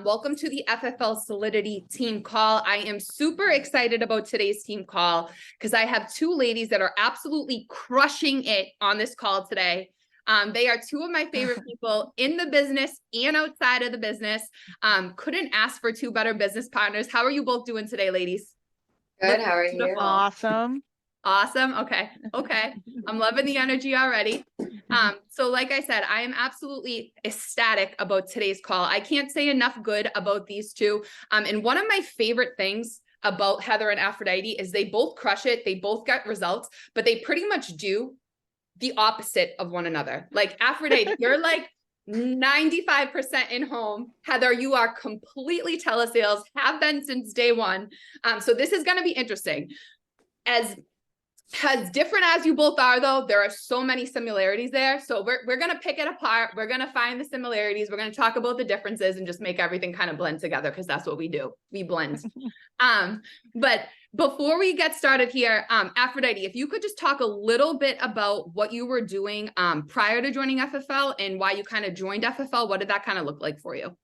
Welcome to the FFL Solidity team call. I am super excited about today's team call because I have two ladies that are absolutely crushing it on this call today. They are two of my favorite people in the business and outside of the business. Couldn't ask for two better business partners. How are you both doing today, ladies? Good. How are you? Awesome. Awesome. Okay. I'm loving the energy already. So like I said, I am absolutely ecstatic about today's call. I can't say enough good about these two. And one of my favorite things about Heather and Aphrodite is they both crush it. They both get results, but they pretty much do the opposite of one another. Like Aphrodite, you're like 95% in home. Heather, you are completely telesales, have been since day one. So this is going to be interesting. As different as you both are, though, there are so many similarities there. So we're going to pick it apart. We're going to find the similarities. We're going to talk about the differences and just make everything kind of blend together because that's what we do. We blend. But before we get started here, Aphrodite, if you could just talk a little bit about what you were doing prior to joining FFL and why you kind of joined FFL. What did that kind of look like for you?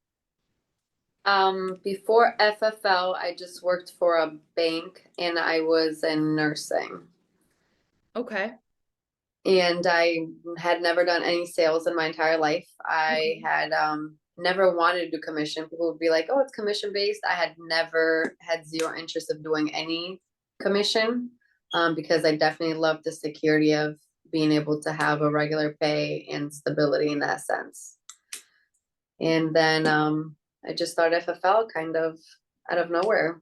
Before FFL, I just worked for a bank and I was in nursing. Okay. And I had never done any sales in my entire life. I had never wanted to do commission. People would be like, oh, it's commission based. I had never had zero interest of doing any commission because I definitely love the security of being able to have a regular pay and stability in that sense. And then I just started FFL kind of out of nowhere.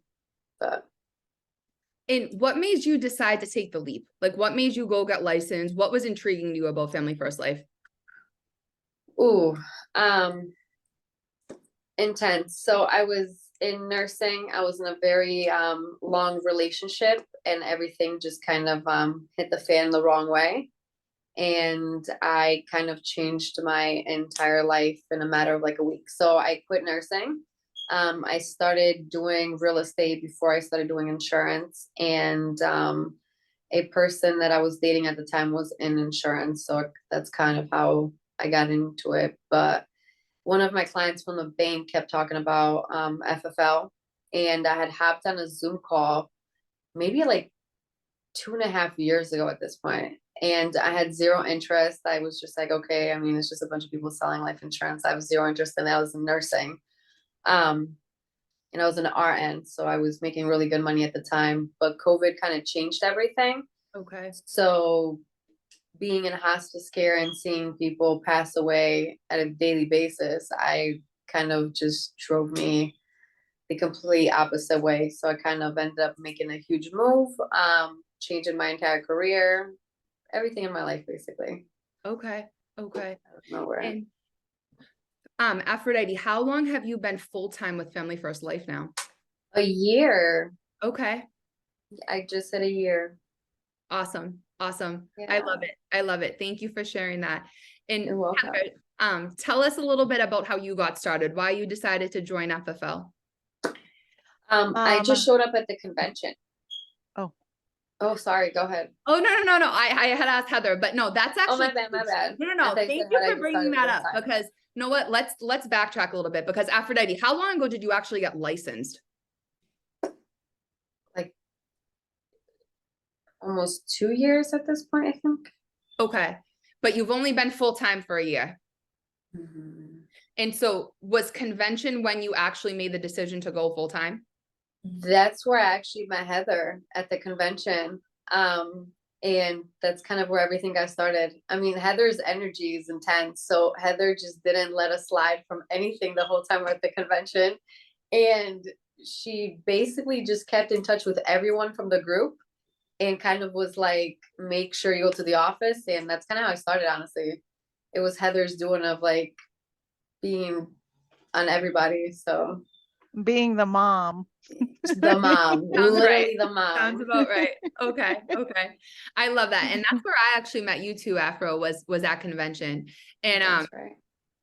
And what made you decide to take the leap? Like, what made you go get licensed? What was intriguing to you about Family First Life? Ooh, intense. So I was in nursing. I was in a very long relationship and everything just kind of hit the fan the wrong way. And I kind of changed my entire life in a matter of like a week. So I quit nursing. I started doing real estate before I started doing insurance, and a person that I was dating at the time was in insurance. So that's kind of how I got into it. But one of my clients from the bank kept talking about FFL, and I had hopped on a Zoom call maybe like 2.5 years ago at this point. And I had zero interest. I was just like, okay, I mean, it's just a bunch of people selling life insurance. I have zero interest in that. I was in nursing. And I was an RN, so I was making really good money at the time, but COVID kind of changed everything. Okay. So being in hospice care and seeing people pass away at a daily basis, I kind of just drove me the complete opposite way. So I kind of ended up making a huge move, changing my entire career, everything in my life, basically. Okay. Out of nowhere. And Aphrodite, how long have you been full-time with Family First Life now? A year. Okay. I just hit a year. Awesome. Yeah. I love it. Thank you for sharing that. And You're welcome. Heather, tell us a little bit about how you got started, why you decided to join FFL. I just showed up at the convention. Oh, sorry. Go ahead. Oh, no. I had asked Heather, but no, that's actually. Oh, my bad. No. Thank you for bringing that up because you know what? Let's backtrack a little bit because Aphrodite, how long ago did you actually get licensed? Like almost 2 years at this point, I think. Okay. But you've only been full-time for a year. Mm-hmm. And so was convention when you actually made the decision to go full-time? That's where I actually met Heather at the convention. And that's kind of where everything got started. I mean, Heather's energy is intense. So Heather just didn't let us slide from anything the whole time we're at the convention. And she basically just kept in touch with everyone from the group and kind of was like, make sure you go to the office. And that's kind of how I started, honestly. It was Heather's doing of like being on everybody. So being the mom. The mom. Literally right. The mom. Sounds about right. Okay. I love that. And that's where I actually met you too, Afro, was at convention. And That's right.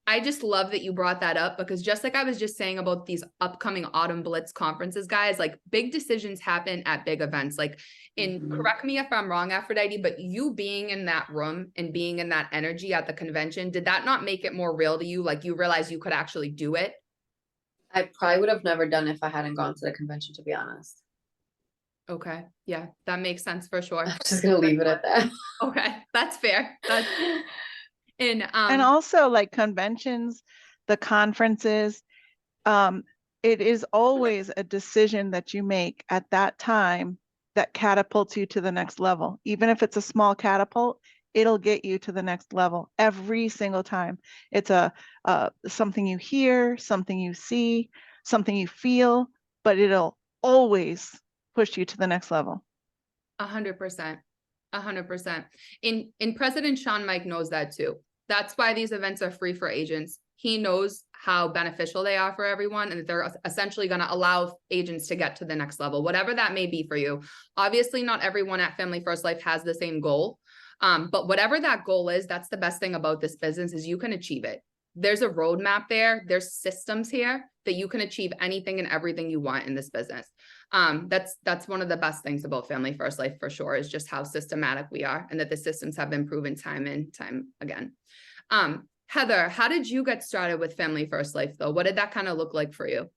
I just love that you brought that up because just like I was just saying about these upcoming Autumn Blitz conferences, guys, like big decisions happen at big events. Like, and correct me if I'm wrong, Aphrodite, but you being in that room and being in that energy at the convention, did that not make it more real to you? Like you realized you could actually do it? I probably would have never done it if I hadn't gone to the convention, to be honest. Okay, yeah, that makes sense for sure. I'm just gonna leave it at that. Okay, that's fair. That's and And also like conventions, the conferences, it is always a decision that you make at that time that catapults you to the next level. Even if it's a small catapult, it'll get you to the next level every single time. It's a something you hear, something you see, something you feel, but it'll always push you to the next level. 100%. 100%. And President Sean Mike knows that too. That's why these events are free for agents. He knows how beneficial they are for everyone, and that they're essentially going to allow agents to get to the next level, whatever that may be for you. Obviously, not everyone at Family First Life has the same goal. But whatever that goal is, that's the best thing about this business is you can achieve it. There's a roadmap there. There's systems here that you can achieve anything and everything you want in this business. That's one of the best things about Family First Life for sure, is just how systematic we are, and that the systems have been proven time and time again. Heather, how did you get started with Family First Life though? What did that kind of look like for you?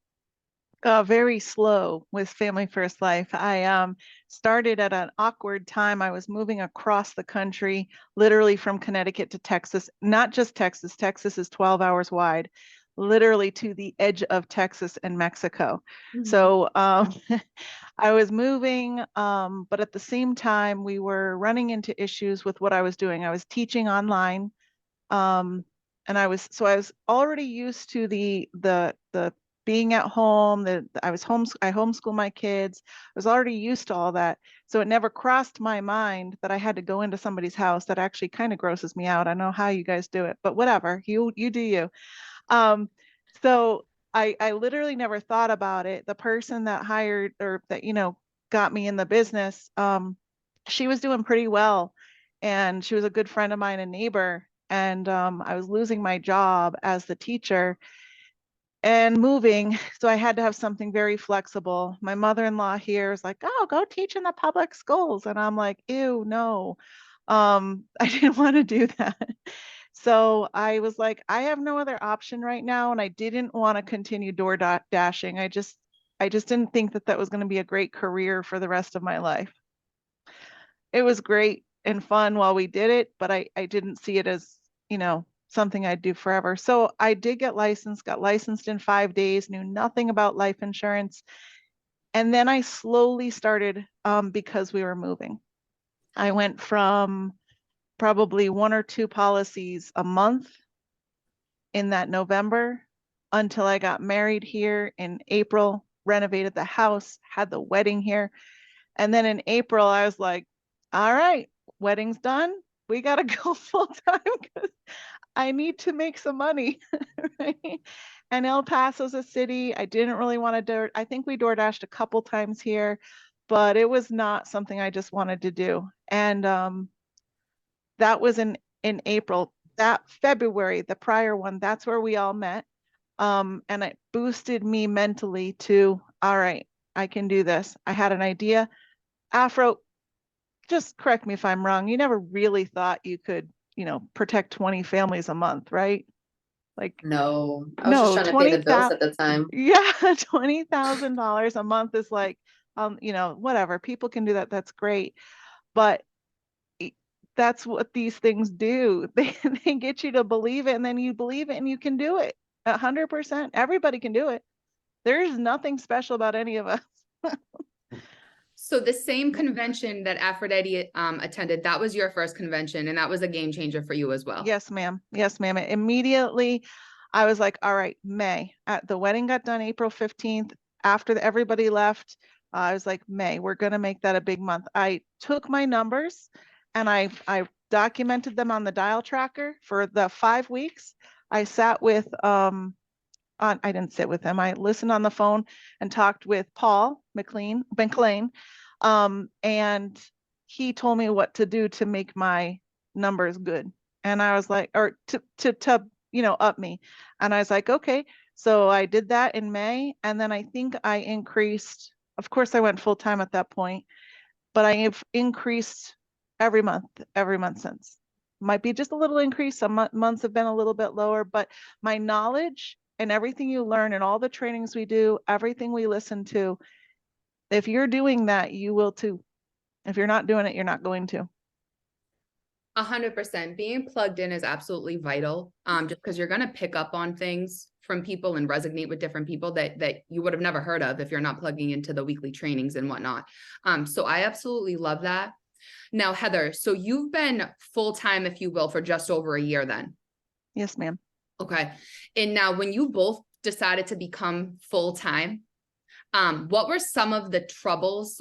Very slow with Family First Life. I started at an awkward time. I was moving across the country, literally from Connecticut to Texas, not just Texas. Texas is 12 hours wide, literally to the edge of Texas and Mexico. So I was moving, but at the same time, we were running into issues with what I was doing. I was teaching online, and I was already used to the being at home. I homeschool my kids. I was already used to all that. So it never crossed my mind that I had to go into somebody's house. That actually kind of grosses me out. I know how you guys do it, but whatever, you do you. So I literally never thought about it. The person that hired, or that, got me in the business, she was doing pretty well, and she was a good friend of mine, a neighbor. And I was losing my job as the teacher and moving. So I had to have something very flexible. My mother-in-law here is like, oh, go teach in the public schools. And I'm like, ew, no. I didn't want to do that. So I was like, I have no other option right now. And I didn't want to continue dashing. I just didn't think that that was going to be a great career for the rest of my life. It was great and fun while we did it, but I didn't see it as, something I'd do forever. So I did got licensed in 5 days, knew nothing about life insurance. And then I slowly started, because we were moving. I went from probably 1 or 2 policies a month in that November until I got married here in April, renovated the house, had the wedding here. And then in April, I was like, all right, wedding's done. We got to go full time because I need to make some money. Right? And El Paso's a city. I didn't really want to I think we DoorDashed a couple times here, but it was not something I just wanted to do. And that was in April. That February, the prior one, that's where we all met. And it boosted me mentally to, all right, I can do this. I had an idea. Afro, just correct me if I'm wrong. You never really thought you could, protect 20 families a month, right? Like, No, I was just trying to pay the bills at the time. Yeah, $20,000 a month is like, whatever. People can do that. That's great. But that's what these things do. They get you to believe it, and then you believe it and you can do it 100%. Everybody can do it. There's nothing special about any of us. So the same convention that Aphrodite attended, that was your first convention, and that was a game changer for you as well. Yes, ma'am. Yes, ma'am. Immediately, I was like, all right, May. The wedding got done April 15th. After everybody left, I was like, May, we're going to make that a big month. I took my numbers and I documented them on the dial tracker for the 5 weeks. I sat with, I didn't sit with him. I listened on the phone and talked with Paul McLean, and he told me what to do to make my numbers good. And I was like, or to up me. And I was like, okay. So I did that in May, and then I think I increased. Of course, I went full time at that point, but I have increased every month since. Might be just a little increase. Some months have been a little bit lower, but my knowledge and everything you learn and all the trainings we do, everything we listen to, if you're doing that, you will too. If you're not doing it, you're not going to. 100%. Being plugged in is absolutely vital. Just because you're going to pick up on things from people and resonate with different people that you would have never heard of if you're not plugging into the weekly trainings and whatnot. So I absolutely love that. Now, Heather, so you've been full-time, if you will, for just over a year then. Yes, ma'am. Okay. And now when you both decided to become full-time, what were some of the troubles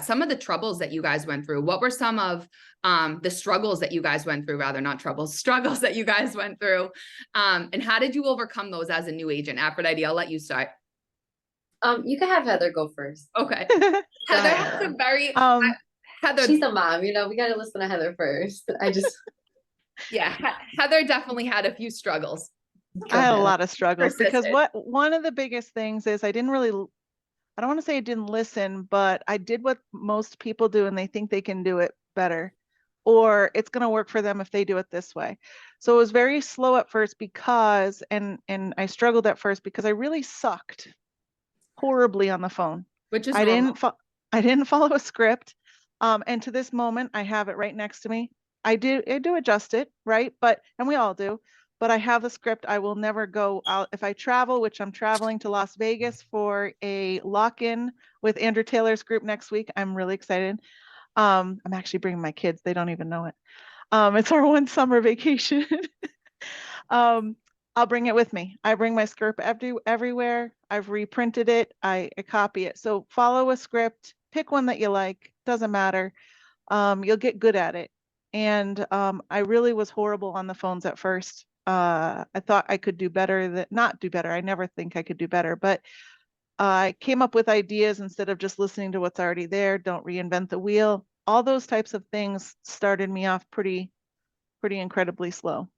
some of the troubles that you guys went through? What were some of the struggles that you guys went through, rather not troubles, struggles that you guys went through? And how did you overcome those as a new agent? Aphrodite, I'll let you start. You can have Heather go first. Okay. Heather has a very, Heather, She's a mom, you know, we got to listen to Heather first. Heather definitely had a few struggles. I had a lot of struggles because Persisted. one of the biggest things is I don't want to say I didn't listen, but I did what most people do and they think they can do it better, or it's going to work for them if they do it this way. So it was very slow at first because, and I struggled at first because I really sucked horribly on the phone. Which is I normal. didn't follow a script. And to this moment, I have it right next to me. I do adjust it, right? And we all do. But I have a script. I will never go out. If I travel, which I'm traveling to Las Vegas for a lock-in with Andrew Taylor's group next week. I'm really excited. I'm actually bringing my kids. They don't even know it. It's our one summer vacation. I'll bring it with me. I bring my script everywhere. I've reprinted it. I copy it. So follow a script, pick one that you like. Doesn't matter. You'll get good at it. And I really was horrible on the phones at first. I thought I could do better, not do better. I never think I could do better, but I came up with ideas instead of just listening to what's already there. Don't reinvent the wheel. All those types of things started me off pretty incredibly slow.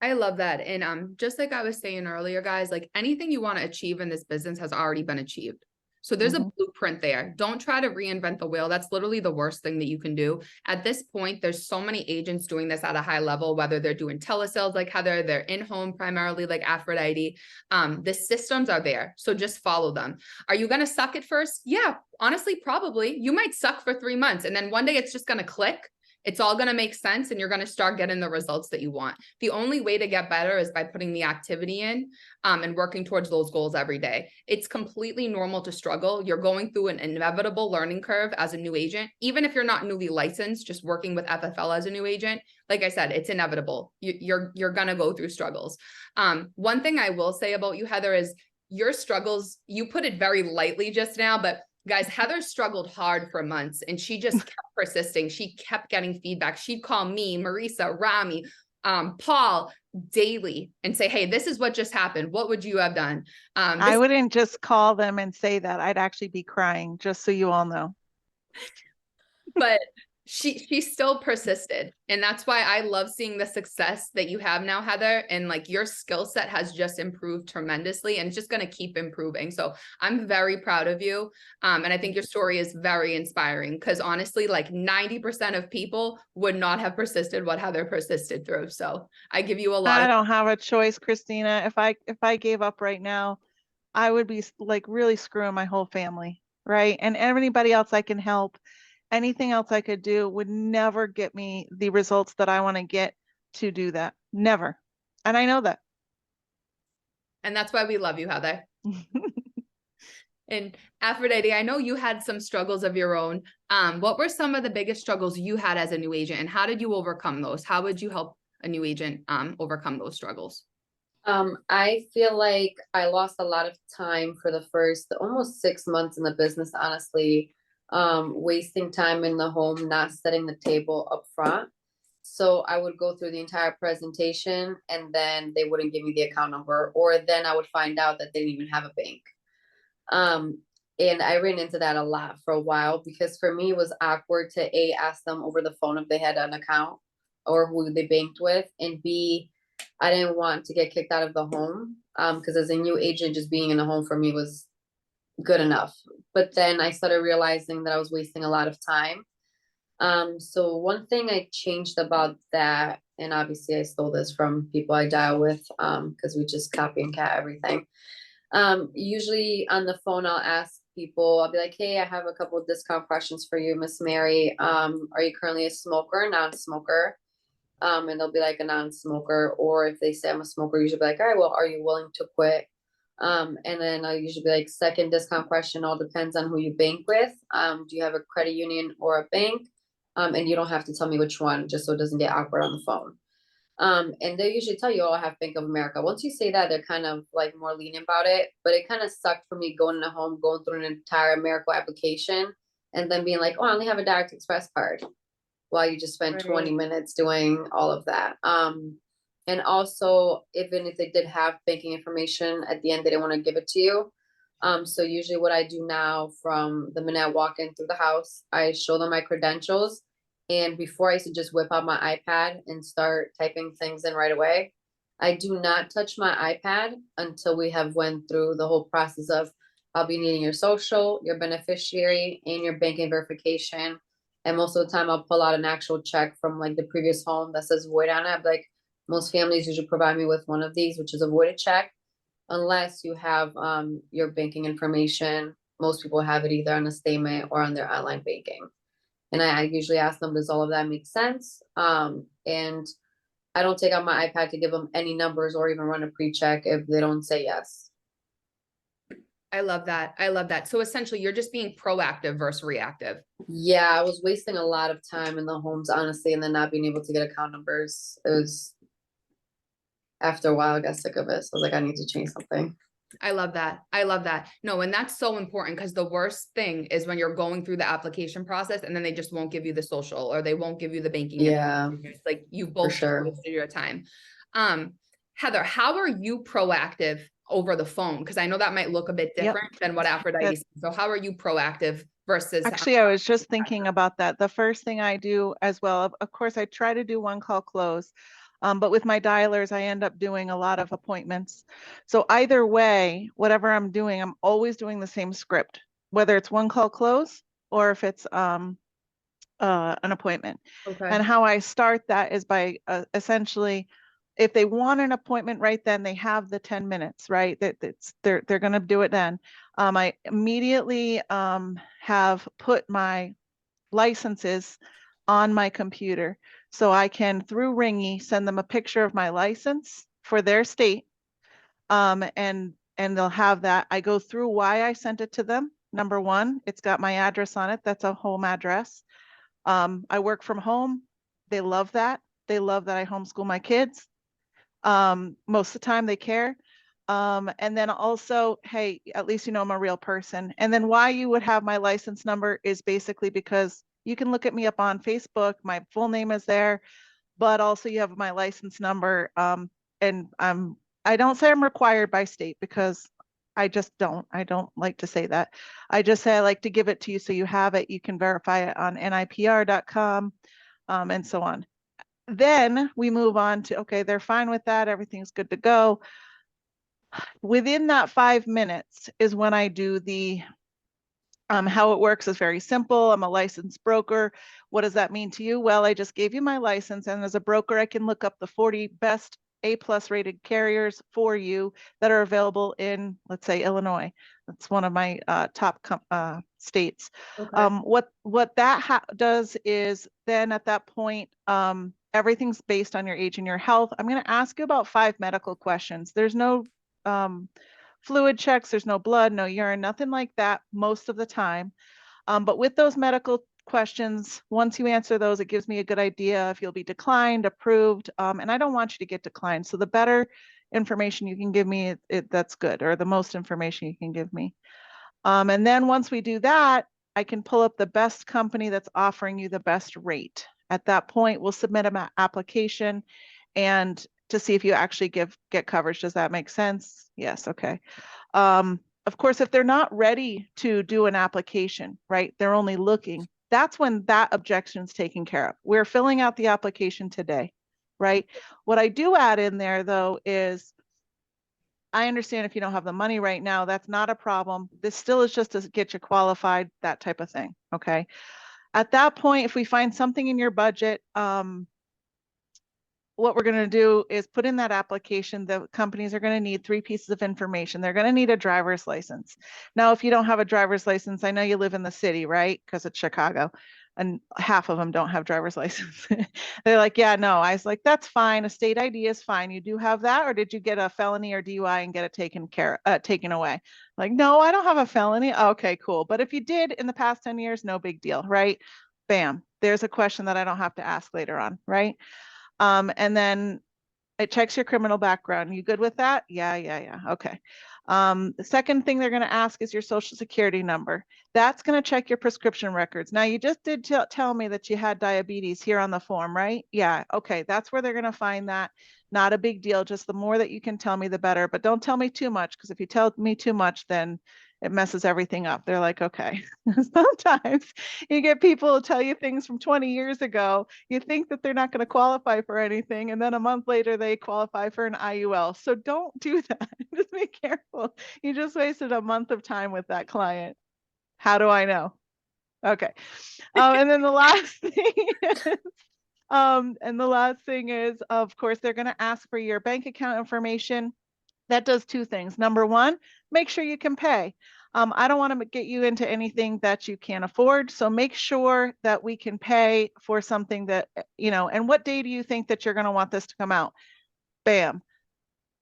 I love that. And just like I was saying earlier, guys, like anything you want to achieve in this business has already been achieved. So there's a blueprint there. Don't try to reinvent the wheel. That's literally the worst thing that you can do. At this point, there's so many agents doing this at a high level, whether they're doing telesales like Heather, they're in-home primarily like Aphrodite. The systems are there. So just follow them. Are you going to suck at first? Yeah, honestly, probably. You might suck for 3 months and then one day it's just going to click. It's all going to make sense and you're going to start getting the results that you want. The only way to get better is by putting the activity in and working towards those goals every day. It's completely normal to struggle. You're going through an inevitable learning curve as a new agent. Even if you're not newly licensed, just working with FFL as a new agent, like I said, it's inevitable. You're going to go through struggles. One thing I will say about you, Heather, is your struggles, you put it very lightly just now, but guys, Heather struggled hard for months and she just kept persisting. She kept getting feedback. She'd call me, Marisa, Rami, Paul daily and say, hey, this is what just happened. What would you have done? I wouldn't just call them and say that. I'd actually be crying, just so you all know. But she still persisted. And that's why I love seeing the success that you have now, Heather. And like your skill set has just improved tremendously and it's just going to keep improving. So I'm very proud of you. And I think your story is very inspiring because honestly, like 90% of people would not have persisted what Heather persisted through. So I give you a lot. I don't have a choice, Christina. If I gave up right now, I would be like really screwing my whole family, right? And anybody else I can help. Anything else I could do would never get me the results that I want to get to do that. Never. And I know that. And that's why we love you, Heather. And Aphrodite, I know you had some struggles of your own. What were some of the biggest struggles you had as a new agent and how did you overcome those? How would you help a new agent overcome those struggles? I feel like I lost a lot of time for the first almost 6 months in the business, honestly. Wasting time in the home, not setting the table up front. So I would go through the entire presentation and then they wouldn't give me the account number, or then I would find out that they didn't even have a bank. And I ran into that a lot for a while because for me it was awkward to ask them over the phone if they had an account or who they banked with, and B, I didn't want to get kicked out of the home. Because as a new agent, just being in the home for me was good enough. But then I started realizing that I was wasting a lot of time. So one thing I changed about that and obviously I stole this from people I dial with, because we just copy and cat everything. Usually on the phone, I'll ask people, I'll be like, hey, I have a couple of discount questions for you, Miss Mary. Are you currently a smoker or non-smoker? And they'll be like a non-smoker, or if they say I'm a smoker, usually be like, all right, well, are you willing to quit? And then I'll usually be like, second discount question, all depends on who you bank with. Do you have a credit union or a bank? And you don't have to tell me which one, just so it doesn't get awkward on the phone. And they usually tell you, oh, I have Bank of America. Once you say that, they're kind of like more lenient about it. But it kind of sucked for me going to home, going through an entire America application, and then being like, oh, I only have a Direct Express card, while you just spent 20 minutes doing all of that. And also, even if they did have banking information, at the end, they didn't want to give it to you. So usually what I do now, from the minute I walk in through the house, I show them my credentials. And before, I used to just whip out my iPad and start typing things in right away. I do not touch my iPad until we have went through the whole process of, I'll be needing your social, your beneficiary, and your banking verification. And most of the time I'll pull out an actual check from like the previous home that says void on it. Like, most families usually provide me with one of these, which is a voided check, unless you have your banking information. Most people have it either on a statement or on their online banking. And I usually ask them, does all of that make sense? And I don't take out my iPad to give them any numbers or even run a pre-check if they don't say yes. I love that. I love that. So essentially you're just being proactive versus reactive. Yeah, I was wasting a lot of time in the homes, honestly, and then not being able to get account numbers. It was, after a while, I got sick of it. So I was like, I need to change something. I love that. I love that. No, and that's so important, because the worst thing is when you're going through the application process and then they just won't give you the social, or they won't give you the banking. Yeah, It's like you both sure. wasted your time. Heather, how are you proactive over the phone? Because I know that might look a bit different than what Aphrodite said. So how are you proactive versus? Actually, I was just thinking about that. The first thing I do as well, of course, I try to do one call close. But with my dialers, I end up doing a lot of appointments. So either way, whatever I'm doing, I'm always doing the same script, whether it's one call close or if it's an appointment. Okay. And how I start that is by essentially, if they want an appointment right then, they have the 10 minutes, right? They're going to do it then. I immediately have put my licenses on my computer, so I can, through Ringy, send them a picture of my license for their state, and they'll have that. I go through why I sent it to them. Number one, it's got my address on it. That's a home address. I work from home. They love that. They love that I homeschool my kids. Most of the time they care. And then also, hey, at least you know I'm a real person. And then why you would have my license number is basically because you can look at me up on Facebook. My full name is there, but also you have my license number. And I don't say I'm required by state, because I just don't. I don't like to say that. I just say I like to give it to you so you have it. You can verify it on nipr.com, and so on. Then we move on to, okay, they're fine with that. Everything's good to go. Within that 5 minutes is when I do the, how it works is very simple. I'm a licensed broker. What does that mean to you? Well, I just gave you my license, and as a broker, I can look up the 40 best A+ rated carriers for you that are available in, let's say, Illinois. That's one of my top states. Okay. What that does is then at that point, everything's based on your age and your health. I'm going to ask you about 5 medical questions. There's no fluid checks, there's no blood, no urine, nothing like that most of the time. But with those medical questions, once you answer those, it gives me a good idea if you'll be declined, approved, and I don't want you to get declined. So the better information you can give me, that's good, or the most information you can give me. And then once we do that, I can pull up the best company that's offering you the best rate. At that point, we'll submit an application and to see if you actually get coverage. Does that make sense? Yes, okay. Of course, if they're not ready to do an application, right, they're only looking, that's when that objection is taken care of. We're filling out the application today, right? What I do add in there, though, is I understand if you don't have the money right now, that's not a problem. This still is just to get you qualified, that type of thing, okay? At that point, if we find something in your budget, what we're going to do is put in that application. The companies are going to need 3 pieces of information. They're going to need a driver's license. Now, if you don't have a driver's license, I know you live in the city, right? Because it's Chicago, and half of them don't have driver's license. They're like, yeah, no. I was like, that's fine. A state ID is fine. You do have that, or did you get a felony or DUI and get it taken away? Like, no, I don't have a felony. Okay, cool. But if you did in the past 10 years, no big deal, right? Bam. There's a question that I don't have to ask later on, right? And then it checks your criminal background. You good with that? Yeah. Okay. The second thing they're going to ask is your social security number. That's going to check your prescription records. Now, you just did tell me that you had diabetes here on the form, right? Yeah. Okay. That's where they're going to find that. Not a big deal. Just the more that you can tell me, the better. But don't tell me too much, because if you tell me too much, then it messes everything up. They're like, okay. Sometimes you get people to tell you things from 20 years ago. You think that they're not going to qualify for anything, and then a month later they qualify for an IUL. So don't do that. Just be careful. You just wasted a month of time with that client. How do I know? Okay. And then the last thing is, of course, they're going to ask for your bank account information. That does 2 things. Number one, make sure you can pay. I don't want to get you into anything that you can't afford. So make sure that we can pay for something that, and what day do you think that you're going to want this to come out? Bam,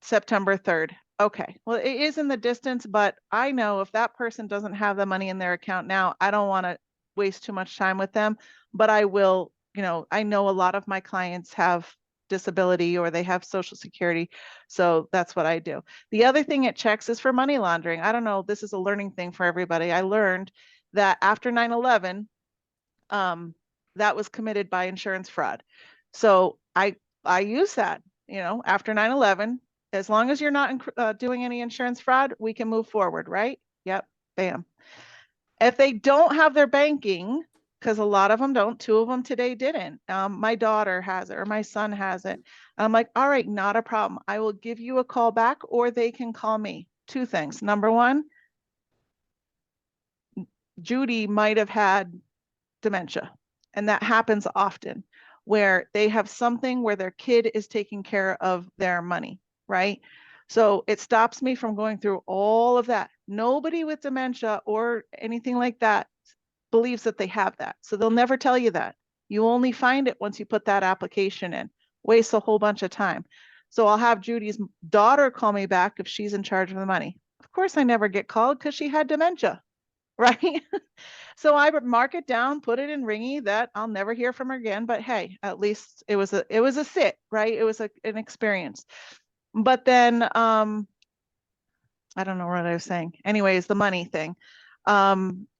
September 3rd. Okay, well, it is in the distance, but I know if that person doesn't have the money in their account now, I don't want to waste too much time with them, but I will, I know a lot of my clients have disability or they have social security. So that's what I do. The other thing it checks is for money laundering. I don't know, this is a learning thing for everybody. I learned that after 9/11, that was committed by insurance fraud. So I use that, after 9/11, as long as you're not doing any insurance fraud, we can move forward, right? Yep, bam. If they don't have their banking, because a lot of them don't, 2 of them today didn't. My daughter has it, or my son has it. I'm like, all right, not a problem. I will give you a call back, or they can call me. 2 things. Number one, Judy might have had dementia, and that happens often, where they have something where their kid is taking care of their money, right? So it stops me from going through all of that. Nobody with dementia or anything like that believes that they have that. So they'll never tell you that. You only find it once you put that application in. Waste a whole bunch of time. So I'll have Judy's daughter call me back if she's in charge of the money. Of course, I never get called because she had dementia, right? So I would mark it down, put it in ringy that I'll never hear from her again. But hey, at least it was a sit, right? It was an experience. But then I don't know what I was saying. Anyways, the money thing.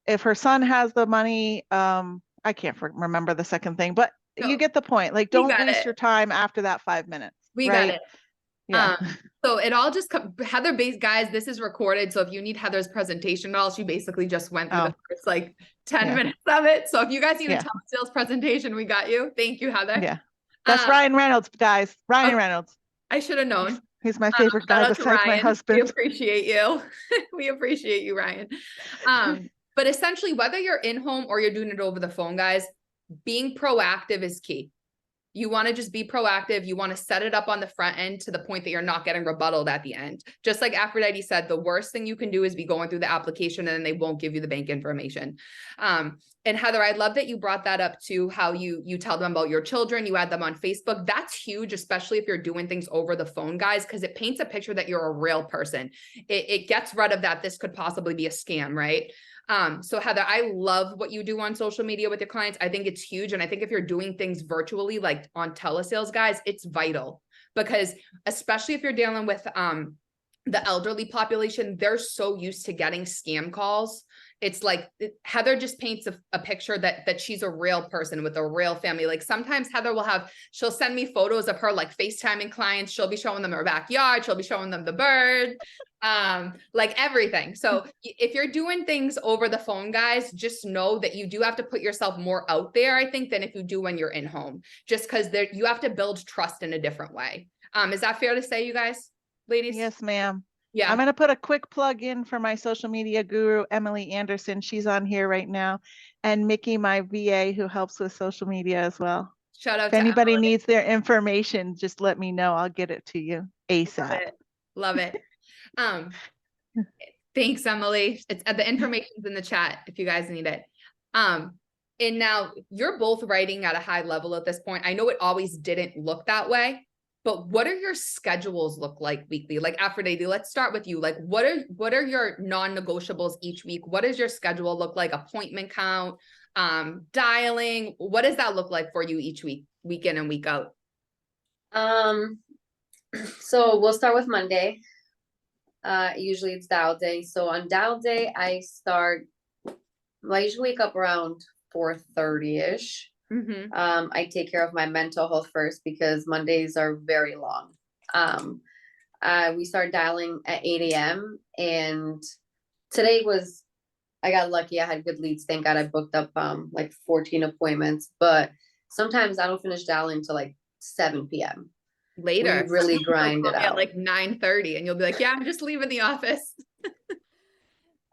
If her son has the money, I can't remember the second thing, but you get the point. Like, don't waste your time after that 5 minutes. We got it. Yeah. So it all just Heather guys, this is recorded. So if you need Heather's presentation at all, she basically just went through the first 10 minutes of it. So if you guys need a top sales presentation, we got you. Thank you, Heather. Yeah. That's Ryan Reynolds, guys. Ryan Reynolds. I should have known. He's my favorite guy besides my husband. We appreciate you. We appreciate you, Ryan. But essentially, whether you're in home or you're doing it over the phone, guys, being proactive is key. You want to just be proactive. You want to set it up on the front end to the point that you're not getting rebutted at the end. Just like Aphrodite said, the worst thing you can do is be going through the application and then they won't give you the bank information. And Heather, I love that you brought that up too, how you tell them about your children, you add them on Facebook. That's huge, especially if you're doing things over the phone, guys, because it paints a picture that you're a real person. It gets rid of that this could possibly be a scam, right? So Heather, I love what you do on social media with your clients. I think it's huge. And I think if you're doing things virtually, like on telesales, guys, it's vital, because especially if you're dealing with the elderly population, they're so used to getting scam calls. It's like Heather just paints a picture that she's a real person with a real family. Like sometimes Heather she'll send me photos of her like FaceTiming clients. She'll be showing them her backyard. She'll be showing them the bird, like everything. So if you're doing things over the phone, guys, just know that you do have to put yourself more out there, I think, than if you do when you're in home, just because you have to build trust in a different way. Is that fair to say, you guys, ladies? Yes, ma'am. Yeah. I'm going to put a quick plug in for my social media guru, Emily Anderson. She's on here right now. And Mickey, my VA, who helps with social media as well. Shout out If to anybody Emily. needs their information, just let me know. I'll get it to you Love ASAP. it. Love it. Um, thanks, Emily. It's the information's in the chat if you guys need it. And now you're both writing at a high level at this point. I know it always didn't look that way, but what are your schedules look like weekly? Like Aphrodite, let's start with you. Like what are your non-negotiables each week? What does your schedule look like? Appointment count, dialing, what does that look like for you each week, week in and week out? So we'll start with Monday. Usually it's dial day. So on dial day, I usually wake up around 4:30-ish. Mm-hmm. I take care of my mental health first because Mondays are very long. We start dialing at 8 a.m. and today I got lucky. I had good leads. Thank God I booked up like 14 appointments, but sometimes I don't finish dialing till like 7 p.m. Later. We really grind it At out. like 9:30 and you'll be like, yeah, I'm just leaving the office.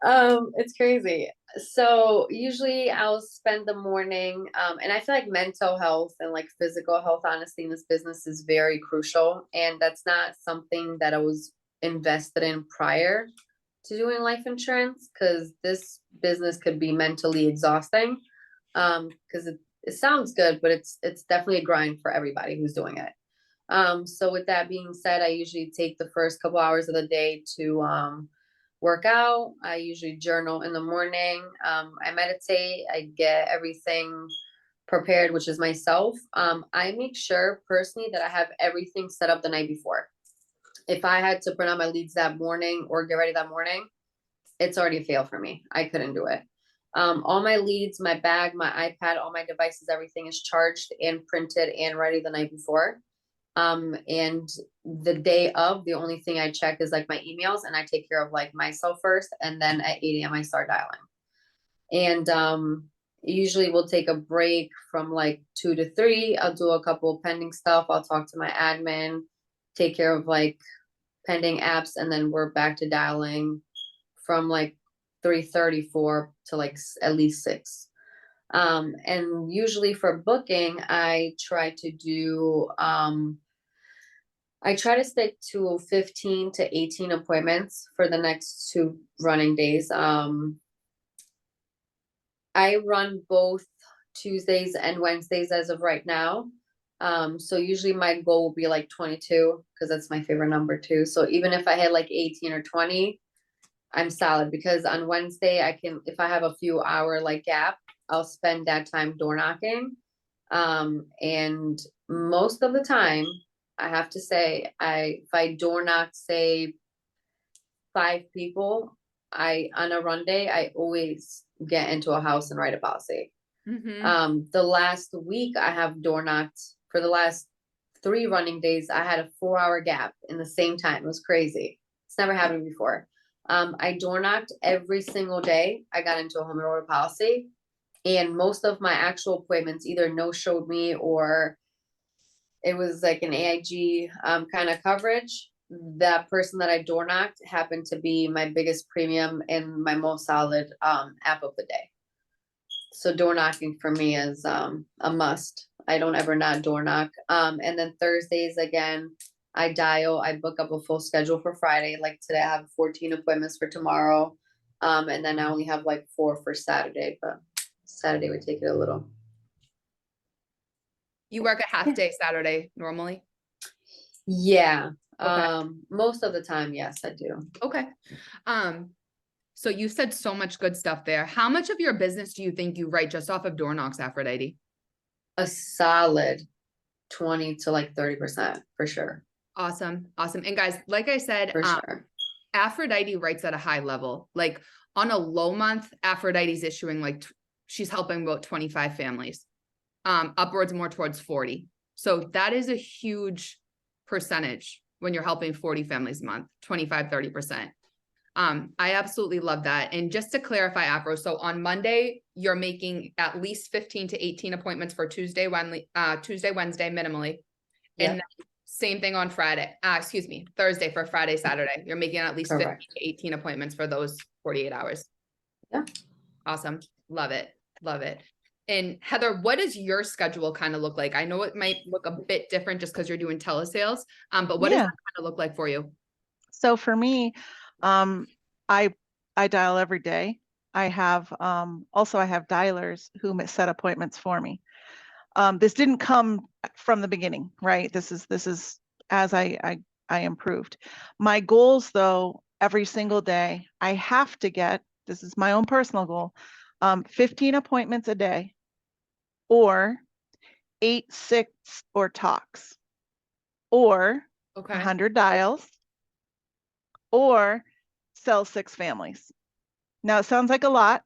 It's crazy. So usually I'll spend the morning, and I feel like mental health and like physical health, honestly, in this business is very crucial. And that's not something that I was invested in prior to doing life insurance, because this business could be mentally exhausting. Because it sounds good, but it's definitely a grind for everybody who's doing it. So with that being said, I usually take the first couple hours of the day to work out. I usually journal in the morning. I meditate. I get everything prepared, which is myself. I make sure personally that I have everything set up the night before. If I had to print out my leads that morning or get ready that morning, it's already a fail for me. I couldn't do it. All my leads, my bag, my iPad, all my devices, everything is charged and printed and ready the night before. And the day of, the only thing I check is like my emails, and I take care of like myself first, and then at 8 a.m. I start dialing. And usually we'll take a break from like 2 to 3. I'll do a couple of pending stuff. I'll talk to my admin, take care of like pending apps, and then we're back to dialing from like 3:34 to like at least 6. And usually for booking, I try to stick to 15 to 18 appointments for the next 2 running days. I run both Tuesdays and Wednesdays as of right now. So usually my goal will be like 22, because that's my favorite number too. So even if I had like 18 or 20, I'm solid, because on Wednesday if I have a few hour like gap, I'll spend that time door knocking. And most of the time, I have to say, if I door knock, say 5 people, on a run day, I always get into a house and write a policy. Mm-hmm. The last week I have door knocked, for the last 3 running days, I had a 4-hour gap in the same time. It was crazy. It's never happened before. I door knocked every single day. I got into a home and wrote a policy, and most of my actual appointments either no-showed me, or it was like an AIG kind of coverage. That person that I door knocked happened to be my biggest premium and my most solid app of the day. So door knocking for me is a must. I don't ever not door knock. And then Thursdays, again, I book up a full schedule for Friday. Like today I have 14 appointments for tomorrow. And then I only have like 4 for Saturday, but Saturday we take it a little. You work a half day Saturday normally? Yeah. Okay. Most of the time, yes, I do. Okay. So you said so much good stuff there. How much of your business do you think you write just off of door knocks, Aphrodite? A solid 20 to like 30% for sure. Awesome. Awesome. And guys, like I said, For sure. Aphrodite writes at a high level. Like on a low month, Aphrodite's issuing like she's helping about 25 families, upwards more towards 40. So that is a huge percentage when you're helping 40 families a month, 25, 30%. I absolutely love that. And just to clarify, Afro, so on Monday, you're making at least 15 to 18 appointments for Tuesday, Wednesday, minimally. Yep. And same thing on Thursday for Friday, Saturday. You're making at least 15 to 18 appointments for those 48 hours. Yeah. Awesome. Love it. Love it. And Heather, what does your schedule kind of look like? I know it might look a bit different just because you're doing telesales, but what does that Yeah. kind of look like for you? So for me, um, I dial every day. I have also I have dialers who set appointments for me. This didn't come from the beginning, right? This is as I improved. My goals though, every single day, I have to get, this is my own personal goal, 15 appointments a day or 8 6 or talks or Okay. 100 dials or sell 6 families. Now it sounds like a lot,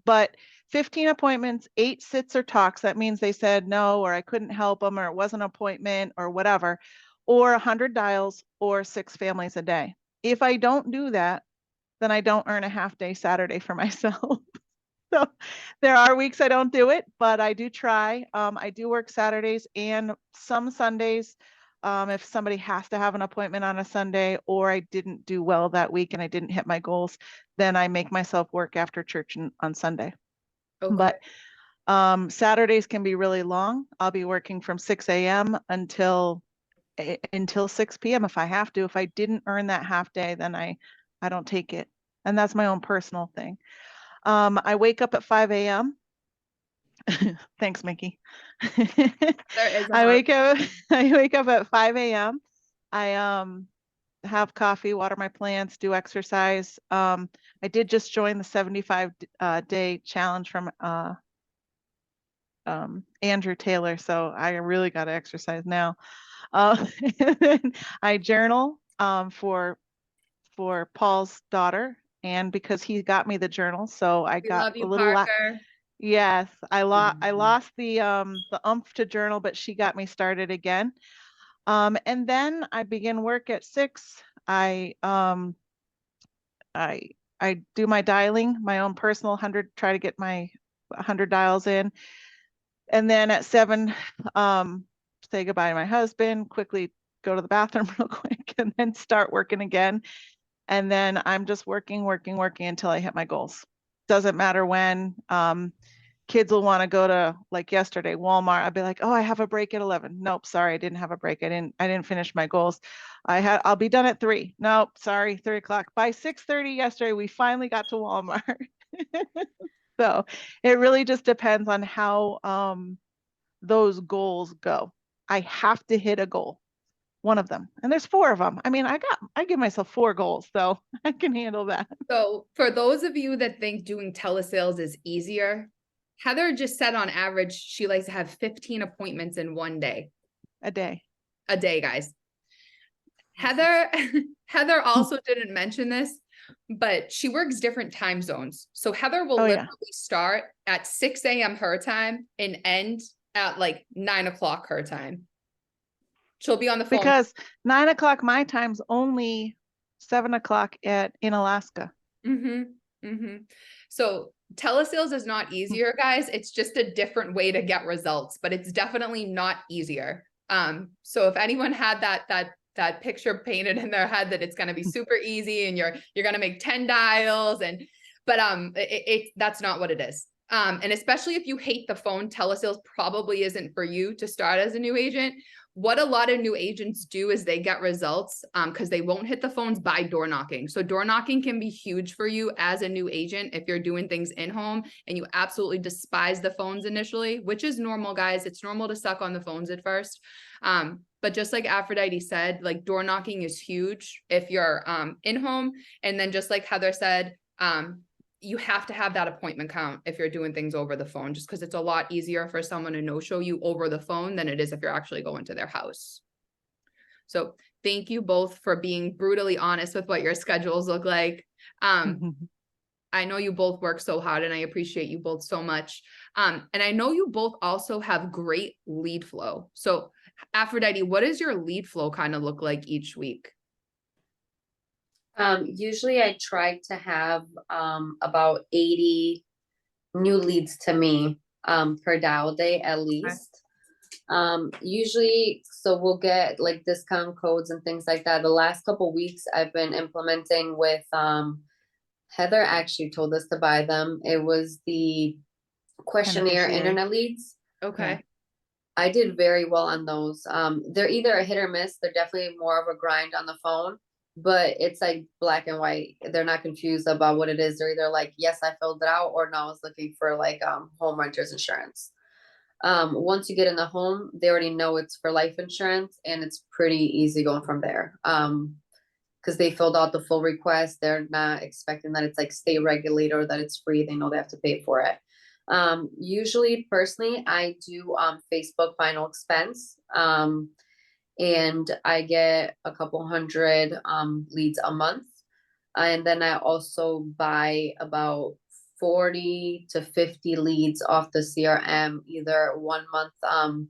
but 15 appointments, 8 sits or talks, that means they said no, or I couldn't help them, or it wasn't an appointment, or whatever, or 100 dials, or 6 families a day. If I don't do that, then I don't earn a half day Saturday for myself. So there are weeks I don't do it, but I do try. I do work Saturdays and some Sundays. If somebody has to have an appointment on a Sunday, or I didn't do well that week and I didn't hit my goals, then I make myself work after church on Sunday. Okay. But Saturdays can be really long. I'll be working from 6 a.m. until 6 p.m. if I have to. If I didn't earn that half day, then I don't take it. And that's my own personal thing. I wake up at 5 a.m. Thanks, Mickey. There is a I hard. wake up I wake up at 5 a.m. I have coffee, water my plants, do exercise. I did just join the 75 day challenge from Andrew Taylor, so I really got to exercise now. And then I journal for Paul's daughter, and because he got me the journal, so I We got love a you, little Parker. yes, I Mhm. lost the umph to journal, but she got me started again. And then I begin work at 6. I I do my dialing, my own personal 100, try to get my 100 dials in. And then at 7, say goodbye to my husband, quickly go to the bathroom real quick, and then start working again. And then I'm just working until I hit my goals. Doesn't matter when. Kids will want to go to, like yesterday, Walmart. I'd be like, oh, I have a break at 11. Nope, sorry, I didn't have a break. I didn't finish my goals. I'll be done at 3. Nope, sorry, 3 o'clock. By 6:30 yesterday, we finally got to Walmart. So it really just depends on how those goals go. I have to hit a goal, one of them, and there's 4 of them. I mean, I give myself 4 goals, so I can handle that. So for those of you that think doing telesales is easier, Heather just said on average, she likes to have 15 appointments in one day. A day. A day, guys. Heather, Heather also didn't mention this, but she works different time zones. So Heather will Oh, literally yeah. start at 6 a.m. her time and end at like 9 o'clock her time. She'll be on the phone. Because 9 o'clock my time's only 7 o'clock in Alaska. So telesales is not easier, guys. It's just a different way to get results, but it's definitely not easier. So if anyone had that picture painted in their head that it's going to be super easy and you're going to make 10 dials but that's not what it is. And especially if you hate the phone, telesales probably isn't for you to start as a new agent. What a lot of new agents do is they get results because they won't hit the phones by door knocking. So door knocking can be huge for you as a new agent if you're doing things in home and you absolutely despise the phones initially, which is normal, guys. It's normal to suck on the phones at first. But just like Aphrodite said, like door knocking is huge if you're in home. And then just like Heather said, you have to have that appointment count if you're doing things over the phone, just because it's a lot easier for someone to no-show you over the phone than it is if you're actually going to their house. So thank you both for being brutally honest with what your schedules look like. I know you both work so hard and I appreciate you both so much. And I know you both also have great lead flow. So Aphrodite, what does your lead flow kind of look like each week? Usually I try to have about 80 new leads to me per dial day at least. Usually, so we'll get like discount codes and things like that. The last couple weeks I've been implementing with Heather actually told us to buy them. It was the questionnaire Beneficiary. internet leads. Okay. I did very well on those. They're either a hit or miss. They're definitely more of a grind on the phone, but it's like black and white. They're not confused about what it is. They're either like, yes, I filled it out, or no, I was looking for like home renters insurance. Once you get in the home, they already know it's for life insurance, and it's pretty easy going from there. Because they filled out the full request. They're not expecting that it's like state regulated or that it's free. They know they have to pay for it. Usually personally, I do Facebook final expense. And I get a couple hundred leads a month. And then I also buy about 40 to 50 leads off the CRM, either 1 month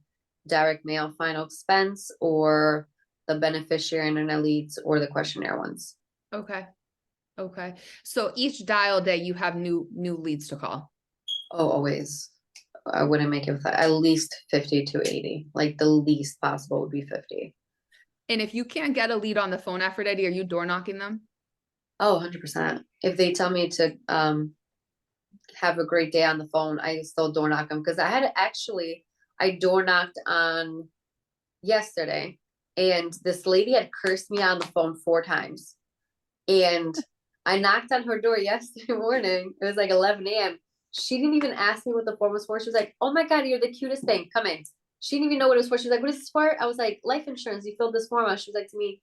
direct mail final expense, or the beneficiary internet leads, or the questionnaire ones. Okay. Okay. So each dial day you have new leads to call. Oh, always. I wouldn't make it with that. At least 50 to 80. Like the least possible would be 50. And if you can't get a lead on the phone, Aphrodite, are you door knocking them? Oh, 100%. If they tell me to have a great day on the phone, I still door knock them. Because I door knocked on yesterday, and this lady had cursed me on the phone 4 times. And I knocked on her door yesterday morning. It was like 11 a.m. She didn't even ask me what the form was for. She was like, "Oh my God, you're the cutest thing. Come in." She didn't even know what it was for. She was like, "What is this for?" I was like, "Life insurance. You filled this form out." She was like to me,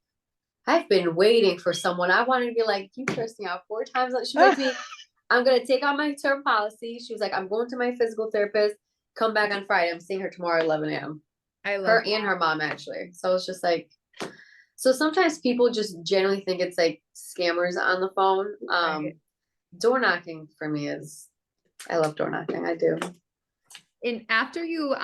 "I've been waiting for someone." I wanted to be like, "You cursed me out 4 times." She was like to me, "I'm going to take out my term policy." She was like, "I'm going to my physical therapist. Come back on Friday. I'm seeing her tomorrow at 11 a.m. I love Her and her mom, actually. So it's just like, so sometimes people just generally think it's like scammers on the phone. Right. Door knocking for me is, I love door knocking. I do. And after you,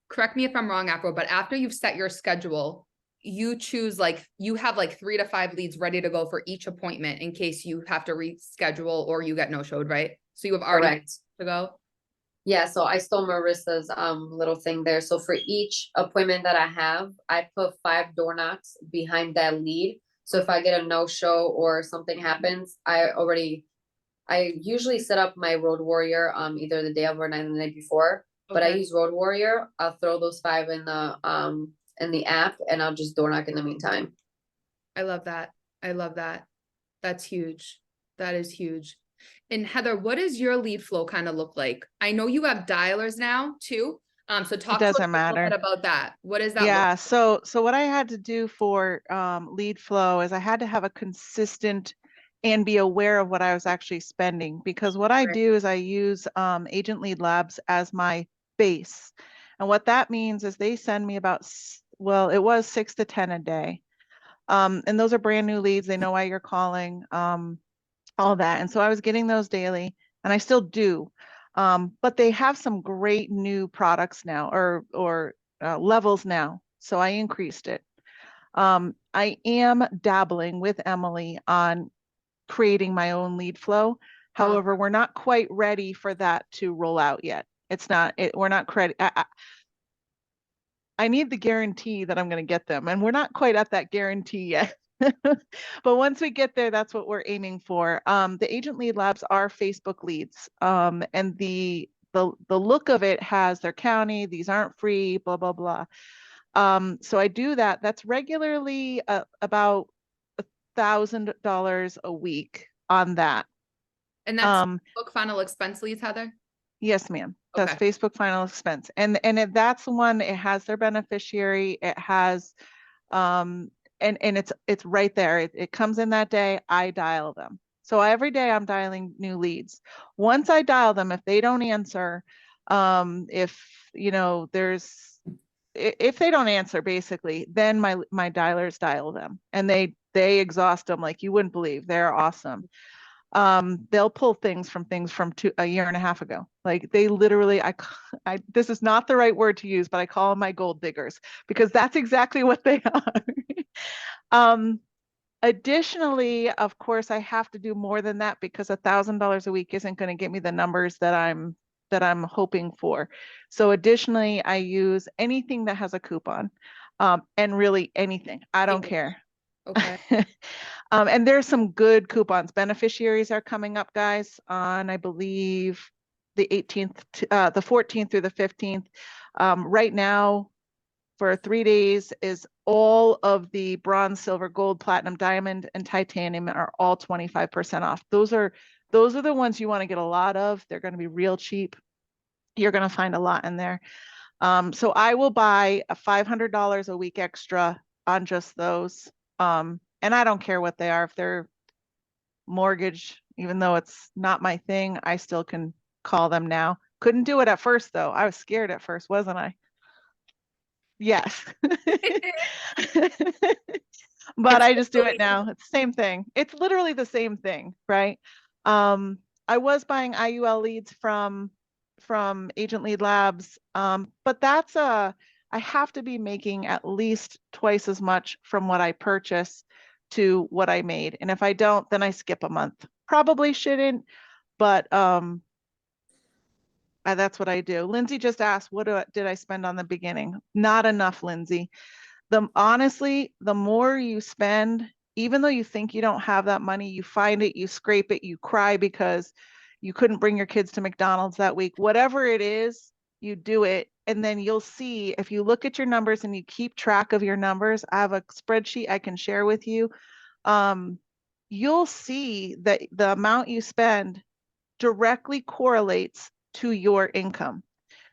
correct me if I'm wrong, Afro, but after you've set your schedule, you choose you have 3 to 5 leads ready to go for each appointment in case you have to reschedule or you get no-showed, right? So you have already Correct. to go. Yeah, so I stole Marissa's little thing there. So for each appointment that I have, I put 5 door knocks behind that lead. So if I get a no-show or something happens, I usually set up my Road Warrior either the day of or the night before. But I Okay. use Road Warrior. I'll throw those 5 in the app, and I'll just door knock in the meantime. I love that. I love that. That's huge. That is huge. And Heather, what does your lead flow kind of look like? I know you have dialers now too. So talk to us doesn't a little matter. bit about that. What is that? Look Yeah, so what I had to do for lead flow is I had to have a consistent and be aware of what I was actually spending, because what I Right. do is I use Agent Lead Labs as my base. And what that means is they send me about, well, it was 6 to 10 a day. And those are brand new leads. They know why you're calling, all that. And so I was getting those daily, and I still do. But they have some great new products now, or levels now. So I increased it. I am dabbling with Emily on creating my own lead flow. However, we're not quite ready for that to roll out yet. We're not ready. I need the guarantee that I'm going to get them, and we're not quite at that guarantee yet. But once we get there, that's what we're aiming for. The Agent Lead Labs are Facebook leads, and the look of it has their county. These aren't free, blah blah blah. So I do that. That's regularly about $1,000 a week on that. And that's book final expense leads, Heather? Yes, ma'am. That's Okay. Facebook final expense. And that's the one, it has their beneficiary, it has and it's right there. It comes in that day, I dial them. So every day I'm dialing new leads. Once I dial them, if they don't answer, if if they don't answer, basically, then my dialers dial them, and they exhaust them like you wouldn't believe. They're awesome. They'll pull things from a year and a half ago. Like they literally, this is not the right word to use, but I call them my gold diggers, because that's exactly what they are. Additionally, of course, I have to do more than that, because $1,000 a week isn't going to get me the numbers that I'm hoping for. So additionally, I use anything that has a coupon, and really anything. I don't care. Okay. And there's some good coupons. Beneficiaries are coming up, guys, on, I believe, the 18th, the 14th through the 15th. Right now, for 3 days, is all of the bronze, silver, gold, platinum, diamond, and titanium are all 25% off. Those are the ones you want to get a lot of. They're going to be real cheap. You're going to find a lot in there. So I will buy a $500 a week extra on just those. And I don't care what they are. If they're mortgage, even though it's not my thing, I still can call them now. Couldn't do it at first though. I was scared at first, wasn't I? Yes. But I just do it now. It's the same thing. It's literally the same thing, right? I was buying IUL leads from Agent Lead Labs, but that's I have to be making at least twice as much from what I purchase to what I made. And if I don't, then I skip a month. Probably shouldn't, but that's what I do. Lindsay just asked, what did I spend on the beginning? Not enough, Lindsay. Honestly, the more you spend, even though you think you don't have that money, you find it, you scrape it, you cry because you couldn't bring your kids to McDonald's that week. Whatever it is, you do it. And then you'll see, if you look at your numbers and you keep track of your numbers, I have a spreadsheet I can share with you. You'll see that the amount you spend directly correlates to your income.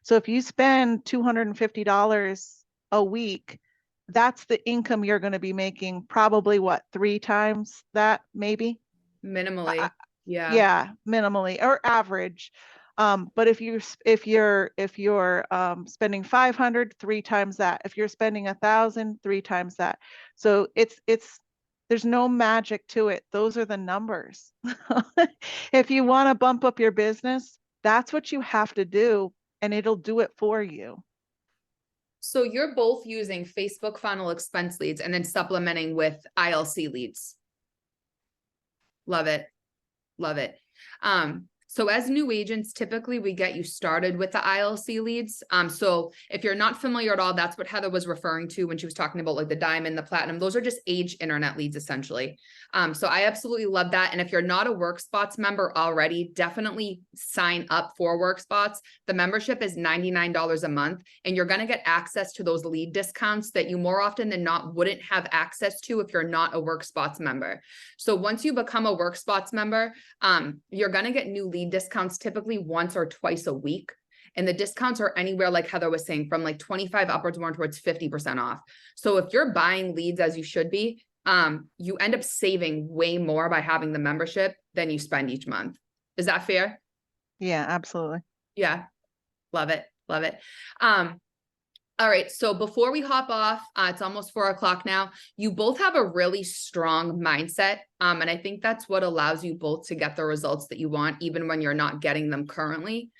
So if you spend $250 a week, that's the income you're going to be making, probably what, 3 times that, maybe? Minimally. Yeah. Yeah, minimally or average. But if you're spending 500, 3 times that. If you're spending 1,000, 3 times that. So there's no magic to it. Those are the numbers. If you want to bump up your business, that's what you have to do, and it'll do it for you. So you're both using Facebook funnel expense leads and then supplementing with ILC leads. Love it. Love it. So as new agents, typically we get you started with the ILC leads. So if you're not familiar at all, that's what Heather was referring to when she was talking about like the diamond, the platinum. Those are just age internet leads essentially. So I absolutely love that. And if you're not a WorkSpots member already, definitely sign up for WorkSpots. The membership is $99 a month, and you're going to get access to those lead discounts that you more often than not wouldn't have access to if you're not a WorkSpots member. So once you become a WorkSpots member, you're going to get new lead discounts typically once or twice a week. And the discounts are anywhere, like Heather was saying, from like 25 upwards more towards 50% off. So if you're buying leads as you should be, you end up saving way more by having the membership than you spend each month. Is that fair? Yeah, absolutely. Yeah. Love it. Love it. All right. So before we hop off, it's almost 4 o'clock now. You both have a really strong mindset. And I think that's what allows you both to get the results that you want, even when you're not getting them currently.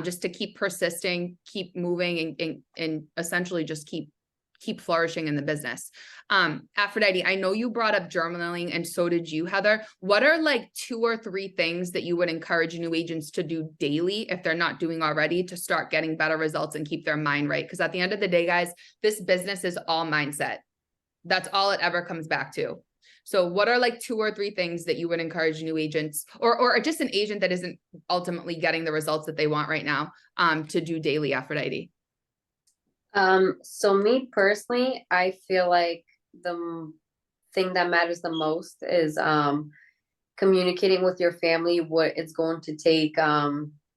Just to keep persisting, keep moving, and essentially just keep flourishing in the business. Aphrodite, I know you brought up journaling, and so did you, Heather. What are like 2 or 3 things that you would encourage new agents to do daily, if they're not doing already, to start getting better results and keep their mind right? Because at the end of the day, guys, this business is all mindset. That's all it ever comes back to. So what are like 2 or 3 things that you would encourage new agents, or just an agent that isn't ultimately getting the results that they want right now, to do daily, Aphrodite? So me personally, I feel like the thing that matters the most is communicating with your family what it's going to take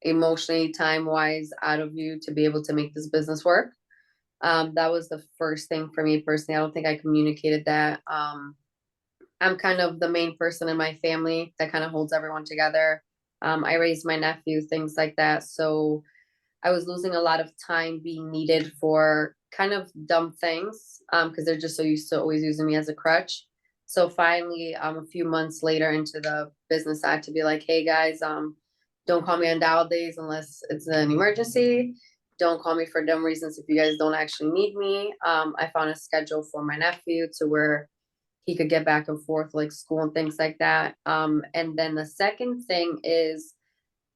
emotionally, time-wise, out of you to be able to make this business work. That was the first thing for me personally. I don't think I communicated that. I'm kind of the main person in my family that kind of holds everyone together. I raised my nephew, things like that. So I was losing a lot of time being needed for kind of dumb things, because they're just so used to always using me as a crutch. So finally, a few months later into the business, I had to be like, hey guys, don't call me on dial days unless it's an emergency. Don't call me for dumb reasons if you guys don't actually need me. I found a schedule for my nephew to where he could get back and forth like school and things like that. And then the second thing is,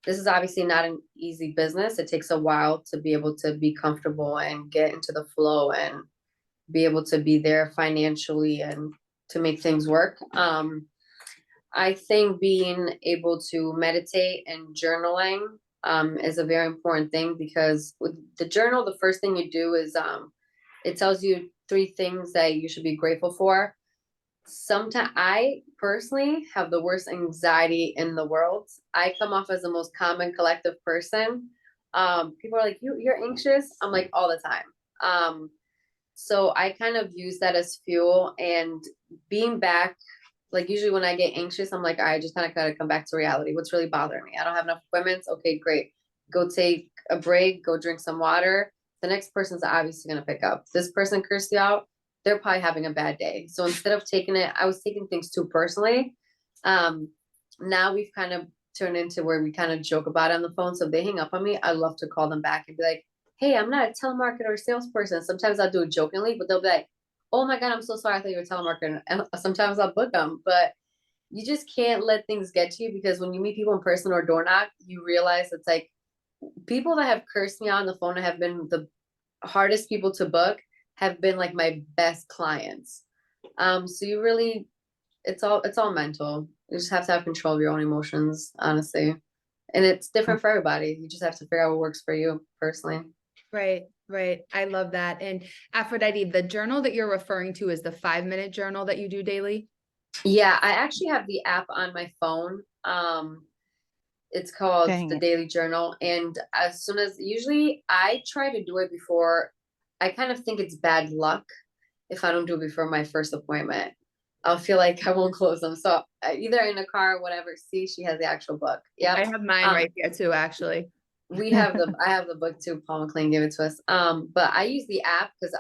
this is obviously not an easy business. It takes a while to be able to be comfortable and get into the flow and be able to be there financially and to make things work. I think being able to meditate and journaling is a very important thing, because with the journal, the first thing you do is it tells you 3 things that you should be grateful for. Sometimes I personally have the worst anxiety in the world. I come off as the most calm and collective person. People are like, you're anxious. I'm like, all the time. So I kind of use that as fuel, and being back, like usually when I get anxious, I'm like, I just kind of gotta come back to reality. What's really bothering me? I don't have enough appointments. Okay, great. Go take a break, go drink some water. The next person's obviously gonna pick up. This person cursed you out, they're probably having a bad day. So instead of taking it, I was taking things too personally. Now we've kind of turned into where we kind of joke about it on the phone. So if they hang up on me, I love to call them back and be like, hey, I'm not a telemarketer or salesperson. Sometimes I'll do it jokingly, but they'll be like, oh my God, I'm so sorry. I thought you were a telemarketer. And sometimes I'll book them, but you just can't let things get to you, because when you meet people in person or door knock, you realize it's like people that have cursed me out on the phone and have been the hardest people to book have been like my best clients. So you really, it's all mental. You just have to have control of your own emotions, honestly. And it's different for everybody. You just have to figure out what works for you personally. Right, right. I love that. And Aphrodite, the journal that you're referring to is the 5-minute journal that you do daily? Yeah, I actually have the app on my phone. It's called Dang the it. Daily Journal. And as soon as, usually I try to do it before, I kind of think it's bad luck if I don't do it before my first appointment. I'll feel like I won't close them. So either in a car or whatever, see, she has the actual book. Yep. I have mine right here too, actually. I have the book too. Paul McLean gave it to us. But I use the app because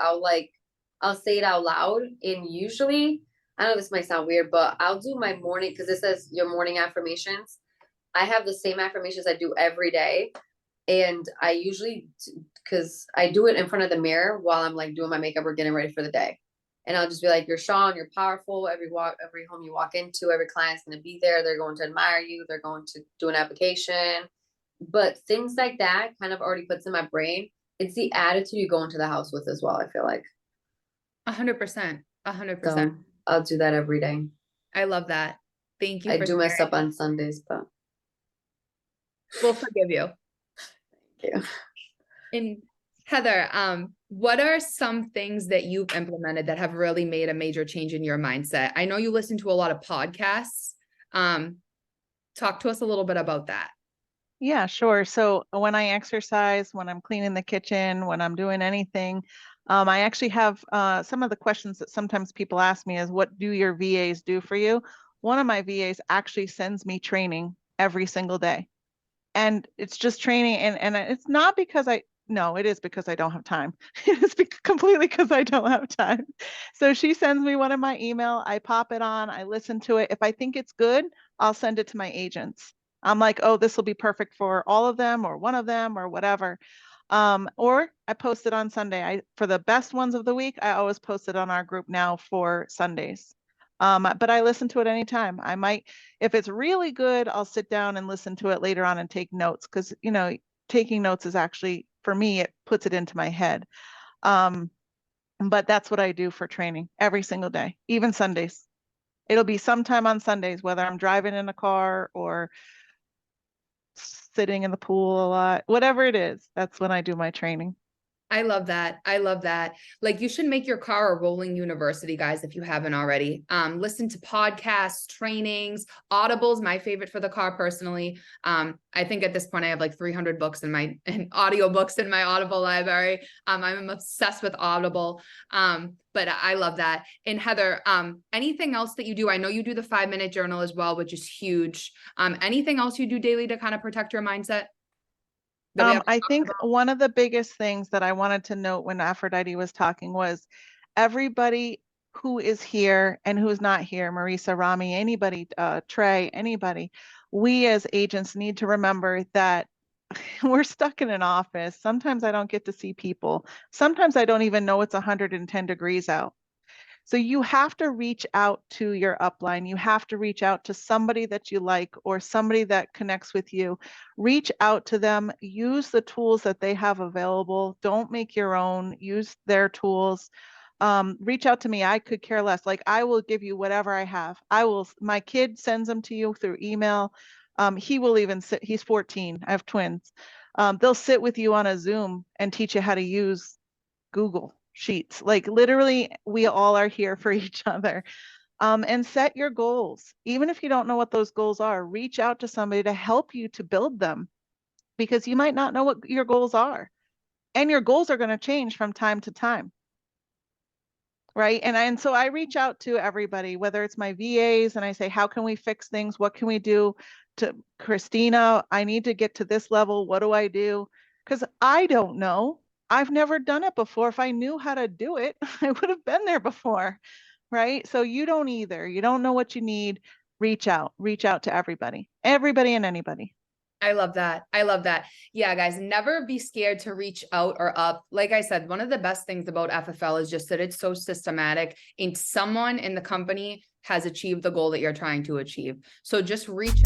I'll say it out loud. And usually, I know this might sound weird, but I'll do my morning, because it says your morning affirmations. I have the same affirmations I do every day. And I usually, because I do it in front of the mirror while I'm like doing my makeup or getting ready for the day. And I'll just be like, you're strong, you're powerful. Every home you walk into, every client's going to be there. They're going to admire you. They're going to do an application. But things like that kind of already puts in my brain. It's the attitude you go into the house with as well, I feel like. 100%, 100%. So I'll do that every day. I love that. Thank you I for do mess sharing. up on Sundays, but We'll forgive you. thank you. And Heather, what are some things that you've implemented that have really made a major change in your mindset? I know you listen to a lot of podcasts. Talk to us a little bit about that. Yeah, sure. So when I exercise, when I'm cleaning the kitchen, when I'm doing anything, I actually have some of the questions that sometimes people ask me is, what do your VAs do for you? One of my VAs actually sends me training every single day. And it's just training. And it's not because no, it is because I don't have time. It's completely because I don't have time. So she sends me one in my email. I pop it on. I listen to it. If I think it's good, I'll send it to my agents. I'm like, oh, this will be perfect for all of them or one of them or whatever. Or I post it on Sunday. For the best ones of the week, I always post it on our group now for Sundays. But I listen to it anytime. I might, if it's really good, I'll sit down and listen to it later on and take notes, because, taking notes is actually, for me, it puts it into my head. But that's what I do for training every single day, even Sundays. It'll be sometime on Sundays, whether I'm driving in a car or sitting in the pool a lot, whatever it is, that's when I do my training. I love that. I love that. Like, you should make your car a rolling university, guys, if you haven't already. Listen to podcasts, trainings, Audible's my favorite for the car personally. I think at this point I have like 300 books and audio books in my Audible library. I'm obsessed with Audible. But I love that. And Heather, anything else that you do? I know you do the 5-minute journal as well, which is huge. Anything else you do daily to kind of protect your mindset? I think one of the biggest things that I wanted to note when Aphrodite was talking was everybody who is here and who's not here, Marisa, Rami, anybody, Trey, anybody, we as agents need to remember that we're stuck in an office. Sometimes I don't get to see people. Sometimes I don't even know it's 110 degrees out. So you have to reach out to your upline. You have to reach out to somebody that you like or somebody that connects with you. Reach out to them. Use the tools that they have available. Don't make your own. Use their tools. Reach out to me. I could care less. Like, I will give you whatever I have. My kid sends them to you through email. He will even sit, he's 14, I have twins. They'll sit with you on a Zoom and teach you how to use Google Sheets. Like literally, we all are here for each other. And set your goals. Even if you don't know what those goals are, reach out to somebody to help you to build them, because you might not know what your goals are. And your goals are going to change from time to time. Right. And so I reach out to everybody, whether it's my VAs, and I say, how can we fix things? What can we do? To Christina, I need to get to this level. What do I do? Because I don't know. I've never done it before. If I knew how to do it, I would have been there before. Right. So you don't either. You don't know what you need. Reach out to everybody and anybody. I love that. I love that. Yeah, guys, never be scared to reach out or up. Like I said, one of the best things about FFL is just that it's so systematic and someone in the company has achieved the goal that you're trying to achieve. So just reach